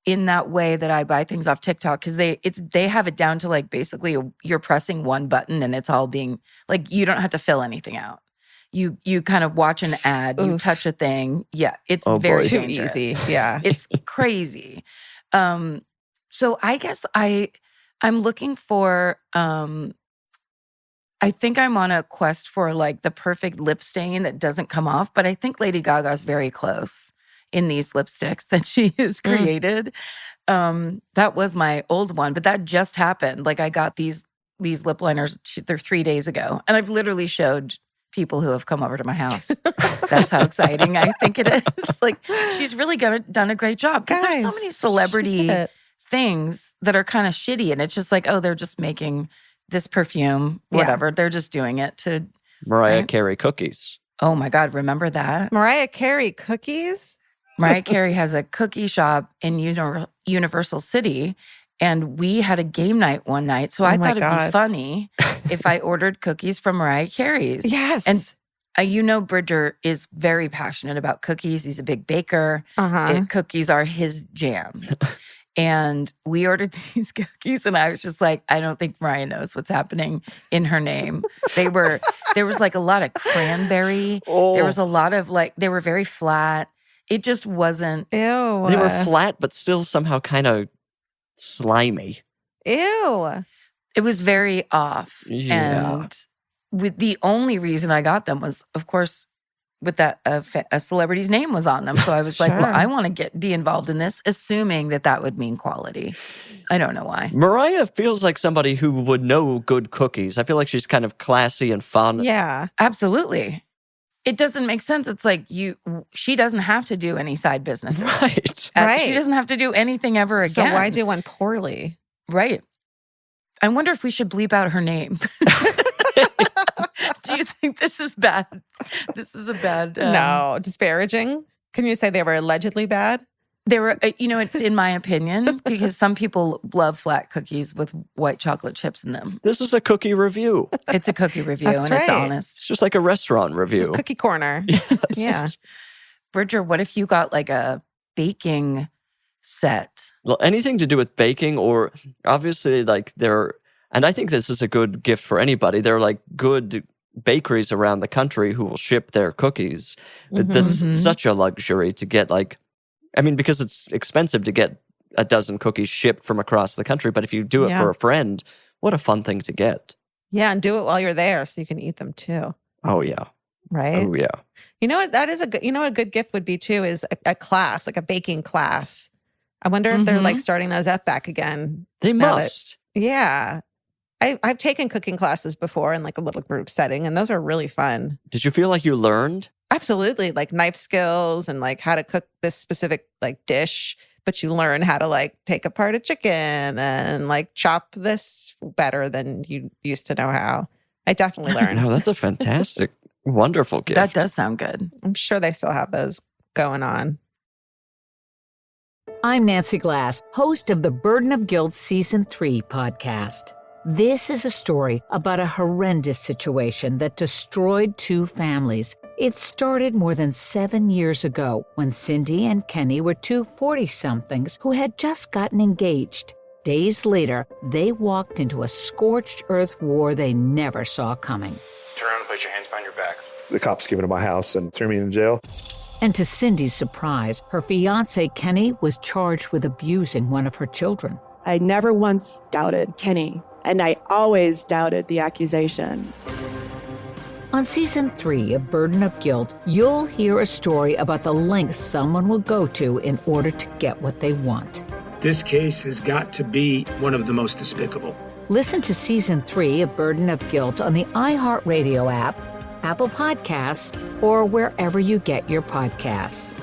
in that way that I buy things off TikTok because they have it down to like basically you're pressing one button and it's all being like you don't have to fill anything out. You kind of watch an ad, you touch a thing. Yeah, it's very too dangerous. easy. Yeah. It's crazy. So I guess I'm looking for I think I'm on a quest for like the perfect lip stain that doesn't come off, but I think Lady Gaga's very close in these lipsticks that she has created. That was my old one, but that just happened. Like I got these lip liners, they're 3 days ago, and I've literally showed people who have come over to my house. That's how exciting I think it is. Like she's really done a great job because there's so many celebrity things that are kind of shitty, and it's just like, oh, they're just making this perfume, whatever. They're just doing it to Mariah Carey cookies. Oh my God, remember that? Mariah Carey cookies? Mariah Carey has a cookie shop in Universal City, and we had a game night one night. So I thought it'd be funny if I ordered cookies from Mariah Carey's. Yes. And Bridger is very passionate about cookies. He's a big baker. Cookies are his jam. And we ordered these cookies, and I was just like, I don't think Mariah knows what's happening in her name. There was like a lot of cranberry. There was a lot of like, they were very flat. It just wasn't. Ew. They were flat, but still somehow kind of slimy. Ew. It was very off. Yeah. And with the only reason I got them was, of course, with that a celebrity's name was on them. So I was like, well, I want to be involved in this, assuming that would mean quality. I don't know why. Mariah feels like somebody who would know good cookies. I feel like she's kind of classy and fun. Yeah. Absolutely. It doesn't make sense. It's like she doesn't have to do any side businesses. Right. She doesn't have to do anything ever again. So why do one poorly? Right. I wonder if we should bleep out her name. Do you think this is bad? This is a bad... No, disparaging? Can you say they were allegedly bad? They were, it's in my opinion, because some people love flat cookies with white chocolate chips in them. This is a cookie review. It's a cookie review, That's and right. it's honest. It's just like a restaurant review. This is Cookie Corner. Yes. Yeah. Bridger, what if you got like a baking set? Well, anything to do with baking, or obviously like and I think this is a good gift for anybody. There are like good bakeries around the country who will ship their cookies. That's such a luxury to get because it's expensive to get a dozen cookies shipped from across the country. But if you do it for a friend, what a fun thing to get. Yeah, and do it while you're there so you can eat them too. Oh, yeah. Right? Oh, yeah. You know what? That is a good gift would be too is a class, like a baking class. I wonder if they're like starting those up back again. They must. Yeah. I've taken cooking classes before in like a little group setting, and those are really fun. Did you feel like you learned? Absolutely. Like knife skills and like how to cook this specific like dish, but you learn how to like take apart a chicken and like chop this better than you used to know how. I definitely learned. No, that's a fantastic, wonderful gift. That does sound good. I'm sure they still have those going on. I'm Nancy Glass, host of the Burden of Guilt Season 3 podcast. This is a story about a horrendous situation that destroyed 2 families. It started more than 7 years ago when Cindy and Kenny were 2 40-somethings who had just gotten engaged. Days later, they walked into a scorched earth war they never saw coming. Turn around and place your hands behind your back. The cops came into my house and threw me in jail. And to Cindy's surprise, her fiancé Kenny was charged with abusing one of her children. I never once doubted Kenny, and I always doubted the accusation. On Season 3 of Burden of Guilt, you'll hear a story about the lengths someone will go to in order to get what they want. This case has got to be one of the most despicable. Listen to Season 3 of Burden of Guilt on the iHeartRadio app, Apple Podcasts, or wherever you get your podcasts.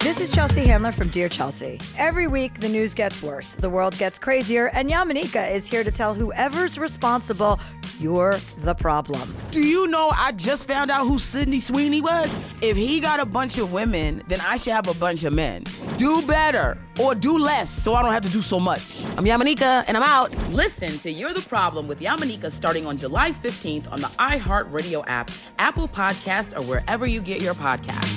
This is Chelsea Handler from Dear Chelsea. Every week, the news gets worse, the world gets crazier, and Yamanika is here to tell whoever's responsible, you're the problem. Do you know I just found out who Sydney Sweeney was? If he got a bunch of women, then I should have a bunch of men. Do better or do less so I don't have to do so much. I'm Yamanika, and I'm out. Listen to You're the Problem with Yamanika starting on July 15th on the iHeartRadio app, Apple Podcasts, or wherever you get your podcasts.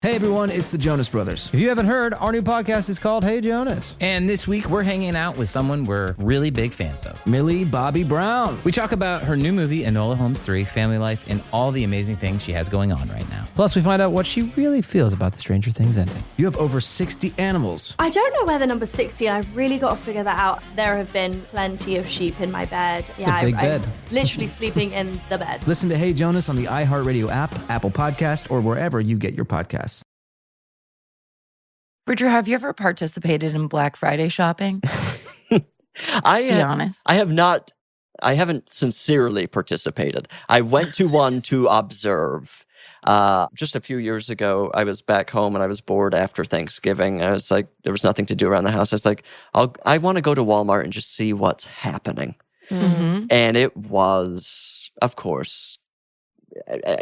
Hey everyone, it's the Jonas Brothers. If you haven't heard, our new podcast is called Hey Jonas. And this week we're hanging out with someone we're really big fans of. Millie Bobby Brown. We talk about her new movie, Enola Holmes 3, family life, and all the amazing things she has going on right now. Plus we find out what she really feels about the Stranger Things ending. You have over 60 animals. I don't know where the number 60, and I've really got to figure that out. There have been plenty of sheep in my bed. It's a big bed. I'm literally sleeping in the bed. Listen to Hey Jonas on the iHeartRadio app, Apple Podcast, or wherever you get your podcasts. Bridger, have you ever participated in Black Friday shopping? Be honest. I have not. I haven't sincerely participated. I went to one to observe. Just a few years ago, I was back home and I was bored after Thanksgiving. I was like, there was nothing to do around the house. I was like, I want to go to Walmart and just see what's happening. Mm-hmm. And it was, of course,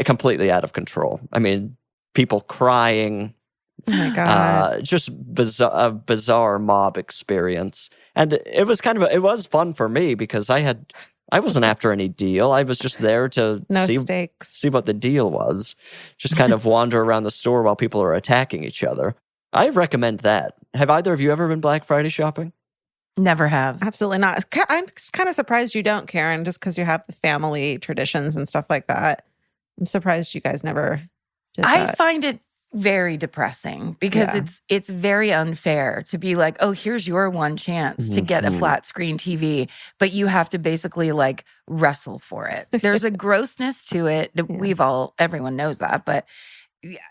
completely out of control. I mean, people crying. Oh my God. Just a bizarre mob experience. And it was it was fun for me because I wasn't after any deal. I was just there to see what the deal was. Just kind of wander around the store while people are attacking each other. I recommend that. Have either of you ever been Black Friday shopping? Never have. Absolutely not. I'm kind of surprised you don't, Karen, just because you have the family traditions and stuff like that. I'm surprised you guys never did that. I find it very depressing because it's very unfair to be like, oh, here's your one chance to get a flat screen TV, but you have to basically like wrestle for it. There's a grossness to it that everyone knows that, but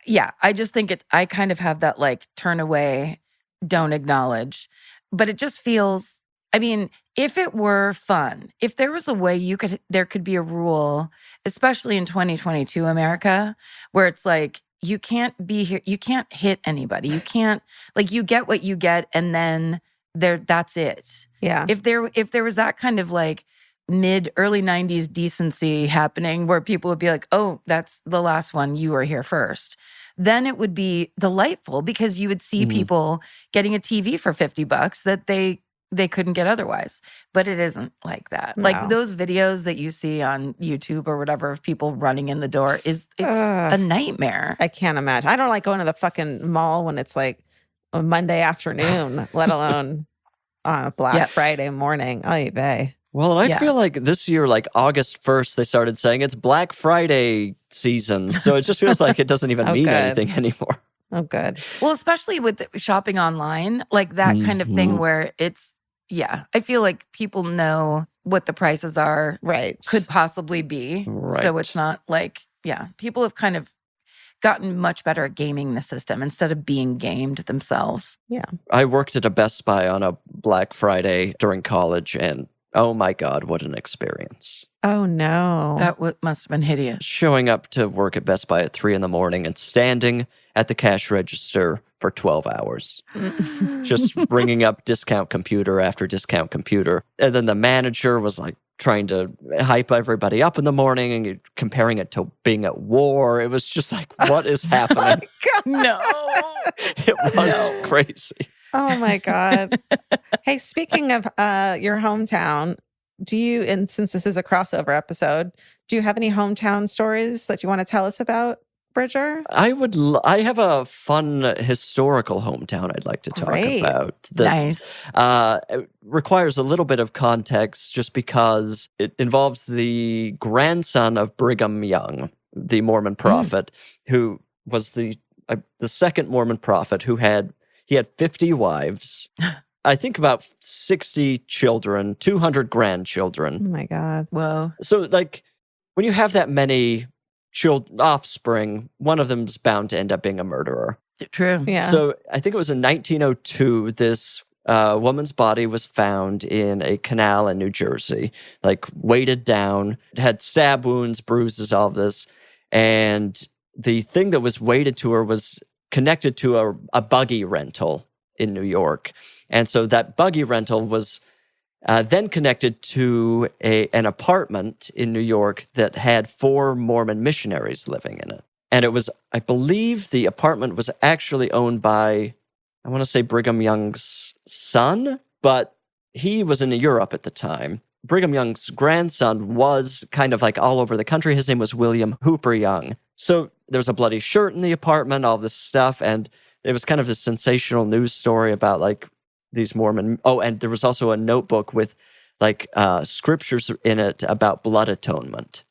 yeah, I just think I kind of have that like turn away, don't acknowledge, but it just feels, I mean, if it were fun, if there was a way there could be a rule, especially in 2022 America, where it's like, you can't be here. You can't hit anybody. You can't, like, you get what you get, and then that's it. Yeah. If there was that kind of like early 90s decency happening where people would be like, oh, that's the last one. You were here first. Then it would be delightful because you would see people getting a TV for $50 that they couldn't get otherwise. But it isn't like that. No. Like those videos that you see on YouTube or whatever of people running in the door it's a nightmare. I can't imagine. I don't like going to the fucking mall when it's like a Monday afternoon, let alone on a Black Friday morning. Ay vey. Well, I feel like this year, like August 1st, they started saying it's Black Friday season. So it just feels like it doesn't even mean anything anymore. Oh, good. Well, especially with shopping online, like that kind of thing where I feel like people know what the prices are, could possibly be. Right. So it's not like, people have kind of gotten much better at gaming the system instead of being gamed themselves. Yeah. I worked at a Best Buy on a Black Friday during college, and oh my God, what an experience. Oh no. That must have been hideous. Showing up to work at Best Buy at 3 a.m. and standing at the cash register for 12 hours. Just ringing up discount computer after discount computer. And then the manager was like trying to hype everybody up in the morning and comparing it to being at war. It was just like, what is happening? No. It was crazy. Oh my God. Hey, speaking of your hometown, and since this is a crossover episode, do you have any hometown stories that you want to tell us about, Bridger? I have a fun historical hometown I'd like to talk about. Nice. It requires a little bit of context just because it involves the grandson of Brigham Young, the Mormon prophet, who was the second Mormon prophet who had 50 wives. I think about 60 children, 200 grandchildren. Oh my God. Whoa. So like when you have that many offspring, one of them's bound to end up being a murderer. True. Yeah. So I think it was in 1902, this a woman's body was found in a canal in New Jersey, like weighted down, had stab wounds, bruises, all of this. And the thing that was weighted to her was connected to a buggy rental in New York. And so that buggy rental was then connected to an apartment in New York that had 4 Mormon missionaries living in it. And it was, I believe the apartment was actually owned by, I want to say Brigham Young's son, but he was in Europe at the time. Brigham Young's grandson was kind of like all over the country. His name was William Hooper Young. So there was a bloody shirt in the apartment, all this stuff. And it was kind of this sensational news story about like these Mormon. Oh, and there was also a notebook with like scriptures in it about blood atonement.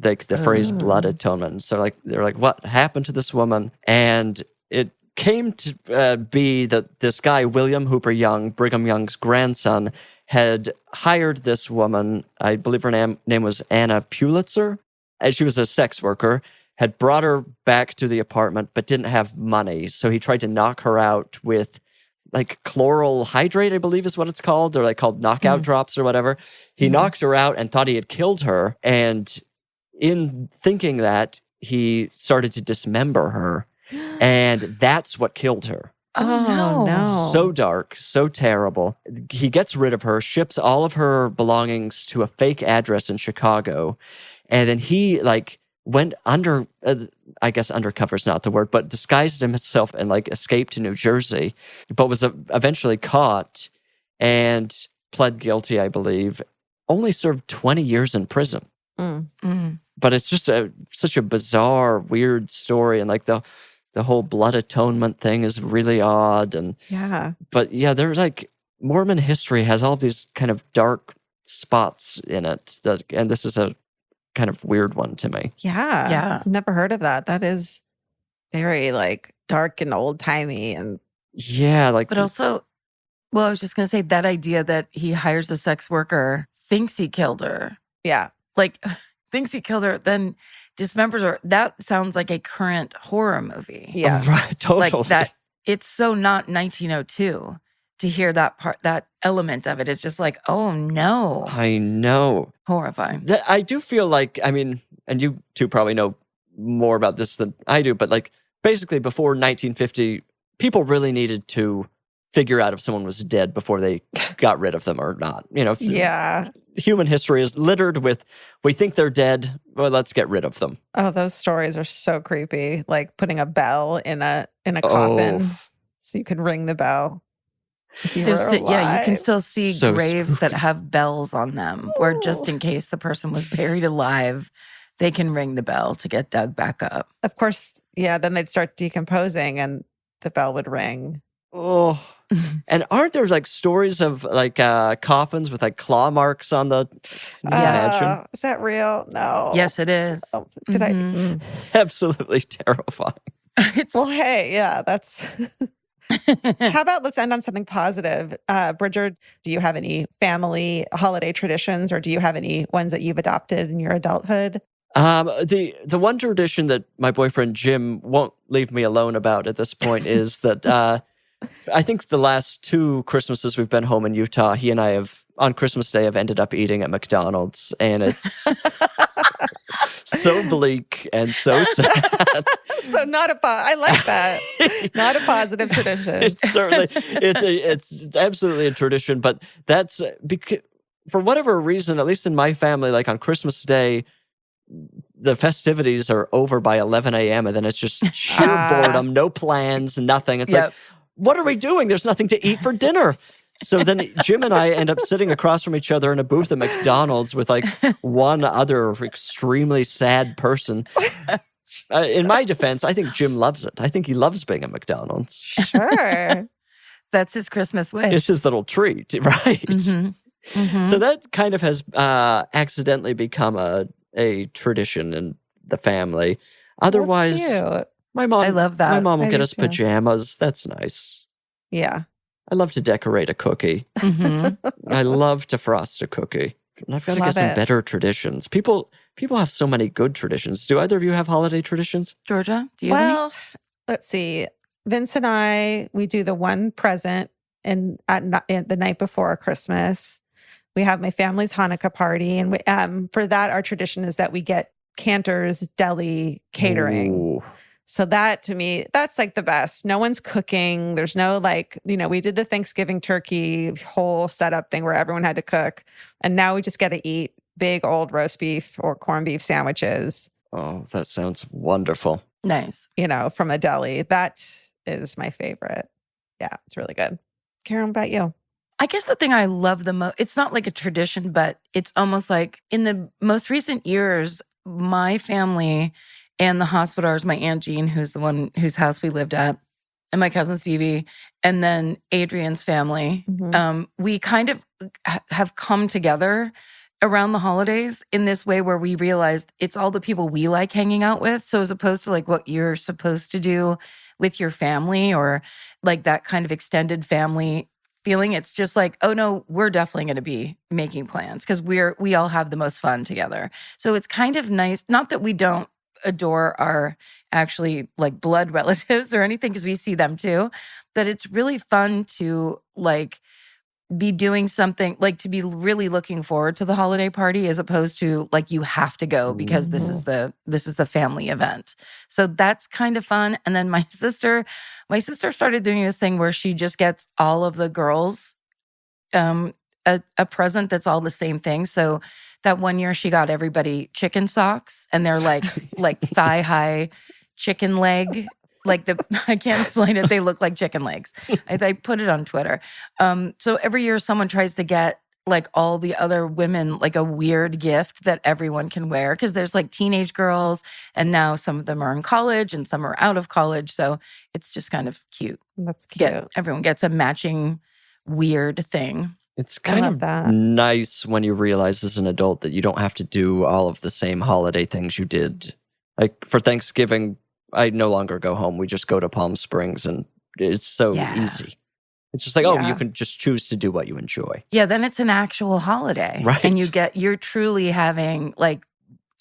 Like the phrase blood atonement. So they're like, what happened to this woman? And it came to be that this guy, William Hooper Young, Brigham Young's grandson, had hired this woman. I believe her name was Anna Pulitzer. And she was a sex worker, had brought her back to the apartment, but didn't have money. So he tried to knock her out with like chloral hydrate, I believe is what it's called, or like called knockout drops or whatever. He knocked her out and thought he had killed her. And in thinking that, he started to dismember her. And that's what killed her. Oh, no. So dark, so terrible. He gets rid of her, ships all of her belongings to a fake address in Chicago. And then he like went under, I guess undercover is not the word, but disguised himself and like escaped to New Jersey, but was eventually caught and pled guilty, I believe. Only served 20 years in prison. But it's just such a bizarre, weird story. And like the whole blood atonement thing is really odd. And but yeah, there's like Mormon history has all these kind of dark spots in it. And this is a kind of weird one to me. Yeah. I've never heard of that. That is very like dark and old timey. And yeah, like, but also, well, I was just going to say that idea that he hires a sex worker, thinks he killed her. Yeah. Like, thinks he killed her, then dismembers her. That sounds like a current horror movie. Yeah. Right, totally. Like that, it's so not 1902 to hear that part, that element of it. It's just like, oh no. I know. Horrifying. I do feel like, I mean, and you two probably know more about this than I do, but like basically before 1950, people really needed to figure out if someone was dead before they got rid of them or not. You know, human history is littered with, we think they're dead, well, let's get rid of them. Oh, those stories are so creepy. Like putting a bell in a coffin so you can ring the bell. If you were alive. Yeah, you can still see graves that have bells on them, where just in case the person was buried alive, they can ring the bell to get dug back up. Of course, yeah, then they'd start decomposing and the bell would ring. Oh, and aren't there like stories of like coffins with like claw marks on the imagine? Is that real? No. Yes, it is. Oh, did I? Absolutely terrifying. Well, hey, yeah, that's... How about let's end on something positive. Bridger, do you have any family holiday traditions, or do you have any ones that you've adopted in your adulthood? The one tradition that my boyfriend Jim won't leave me alone about at this point is that I think the last 2 Christmases we've been home in Utah, he and I have, on Christmas Day, have ended up eating at McDonald's. And it's so bleak and so sad. So I like that. Not a positive tradition. It's certainly, it's absolutely a tradition. But that's, because, for whatever reason, at least in my family, like on Christmas Day, the festivities are over by 11 a.m. and then it's just sheer boredom, no plans, nothing. It's like, what are we doing? There's nothing to eat for dinner. So then Jim and I end up sitting across from each other in a booth at McDonald's with like one other extremely sad person. In my defense, I think Jim loves it. I think he loves being at McDonald's. Sure. That's his Christmas wish. It's his little treat, right? So that kind of has accidentally become a tradition in the family. Otherwise, cute. My mom, I love that. My mom will I get do us too. pajamas. That's nice. Yeah. I love to decorate a cookie. I love to frost a cookie. And I've got to Love get some it. better traditions. People have so many good traditions. Do either of you have holiday traditions? Georgia, do you have any? Well, let's see. Vince and I, we do the one present the night before Christmas. We have my family's Hanukkah party. And for that, our tradition is that we get Cantor's Deli catering. Ooh. So that, to me, that's like the best. No one's cooking. There's no we did the Thanksgiving turkey whole setup thing where everyone had to cook. And now we just get to eat big old roast beef or corned beef sandwiches. Oh, that sounds wonderful. Nice. From a deli. That is my favorite. Yeah, it's really good. Karen, what about you? I guess the thing I love the most, it's not like a tradition, but it's almost like in the most recent years, my family and the hospitals, my Aunt Jean, who's the one whose house we lived at, and my cousin Stevie, and then Adrian's family, we kind of have come together around the holidays in this way where we realized it's all the people we like hanging out with. So as opposed to like what you're supposed to do with your family or like that kind of extended family feeling, it's just like, oh no, we're definitely going to be making plans because we all have the most fun together. So it's kind of nice, not that we don't adore our actually like blood relatives or anything because we see them too, that it's really fun to like be doing something, like to be really looking forward to the holiday party as opposed to like you have to go because this is the family event. So that's kind of fun. And then my sister started doing this thing where she just gets all of the girls a present that's all the same thing. So that one year she got everybody chicken socks and they're like thigh-high chicken leg. I can't explain it. They look like chicken legs. I put it on Twitter. So every year someone tries to get like all the other women like a weird gift that everyone can wear because there's like teenage girls and now some of them are in college and some are out of college. So it's just kind of cute. That's cute. Everyone gets a matching weird thing. It's kind of nice when you realize as an adult that you don't have to do all of the same holiday things you did. Like for Thanksgiving, I no longer go home. We just go to Palm Springs and it's so easy. It's just like, you can just choose to do what you enjoy. Yeah, then it's an actual holiday. Right. And you're truly having like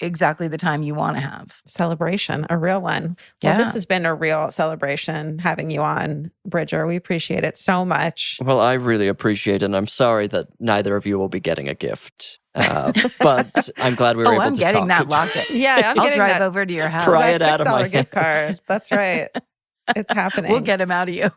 exactly the time you want to have. Celebration, a real one. Well, this has been a real celebration having you on, Bridger. We appreciate it so much. Well, I really appreciate it. And I'm sorry that neither of you will be getting a gift. But I'm glad we were able to talk. I'm getting that locket. Yeah, I'll drive over to your house. Pry it out of my gift card. That's right. It's happening. We'll get him out of you.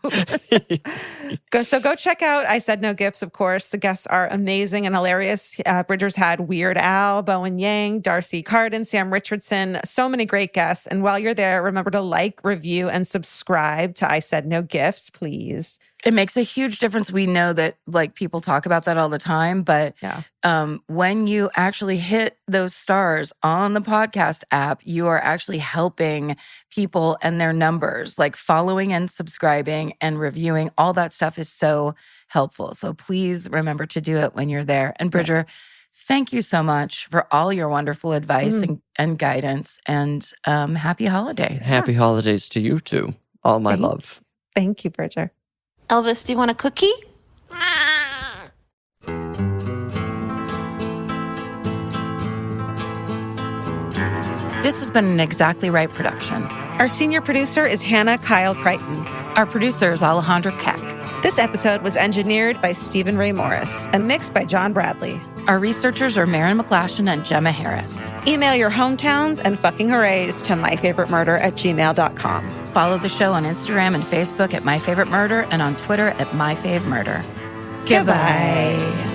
Go check out I Said No Gifts, of course. The guests are amazing and hilarious. Bridger's had Weird Al, Bowen Yang, Darcy Carden, Sam Richardson, so many great guests. And while you're there, remember to like, review, and subscribe to I Said No Gifts, please. It makes a huge difference. We know that like people talk about that all the time, but when you actually hit those stars on the podcast app, you are actually helping people and their numbers. Like following and subscribing and reviewing, all that stuff is so helpful. So please remember to do it when you're there. And Bridger, thank you so much for all your wonderful advice and guidance. And happy holidays. Happy holidays to you too. All my love. Thank you, Bridger. Elvis, do you want a cookie? This has been an Exactly Right production. Our senior producer is Hannah Kyle Crichton. Our producer is Alejandra Keck. This episode was engineered by Stephen Ray Morris and mixed by John Bradley. Our researchers are Maren McClashin and Gemma Harris. Email your hometowns and fucking hoorays to myfavoritemurder@gmail.com. Follow the show on Instagram and Facebook at My Favorite Murder and on Twitter at MyFaveMurder. Goodbye.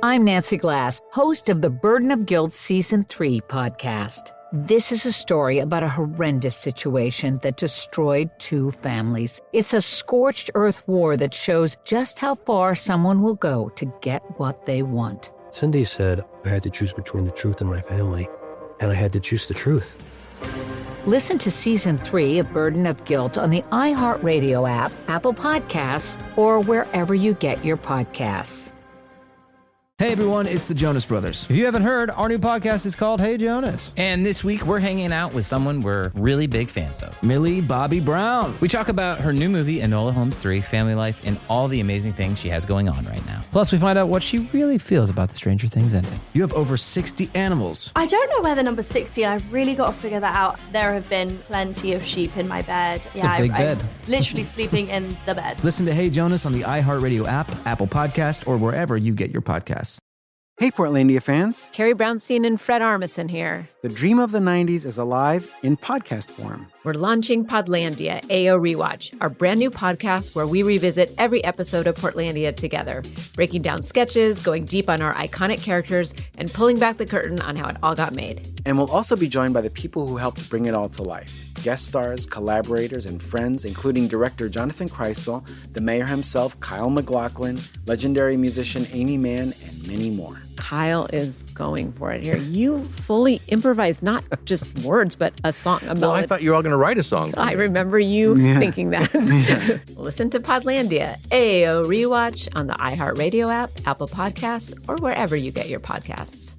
I'm Nancy Glass, host of the Burden of Guilt Season 3 podcast. This is a story about a horrendous situation that destroyed 2 families. It's a scorched earth war that shows just how far someone will go to get what they want. Cindy said I had to choose between the truth and my family, and I had to choose the truth. Listen to Season 3 of Burden of Guilt on the iHeartRadio app, Apple Podcasts, or wherever you get your podcasts. Hey everyone, it's the Jonas Brothers. If you haven't heard, our new podcast is called Hey Jonas. And this week, we're hanging out with someone we're really big fans of. Millie Bobby Brown. We talk about her new movie, Enola Holmes 3, family life, and all the amazing things she has going on right now. Plus, we find out what she really feels about the Stranger Things ending. You have over 60 animals. I don't know where the number 60, I really got to figure that out. There have been plenty of sheep in my bed. It's a big bed. I'm literally sleeping in the bed. Listen to Hey Jonas on the iHeartRadio app, Apple Podcast, or wherever you get your podcasts. Hey, Portlandia fans. Carrie Brownstein and Fred Armisen here. The dream of the 90s is alive in podcast form. We're launching Podlandia, AO Rewatch, our brand new podcast where we revisit every episode of Portlandia together, breaking down sketches, going deep on our iconic characters, and pulling back the curtain on how it all got made. And we'll also be joined by the people who helped bring it all to life. Guest stars, collaborators, and friends, including director Jonathan Kreisel, the mayor himself, Kyle MacLachlan, legendary musician Amy Mann, and many more. Kyle is going for it here. You fully improvised not just words, but a song. Well, I thought you were all going to write a song. I remember you thinking that. Listen to Podlandia, AO Rewatch on the iHeartRadio app, Apple Podcasts, or wherever you get your podcasts.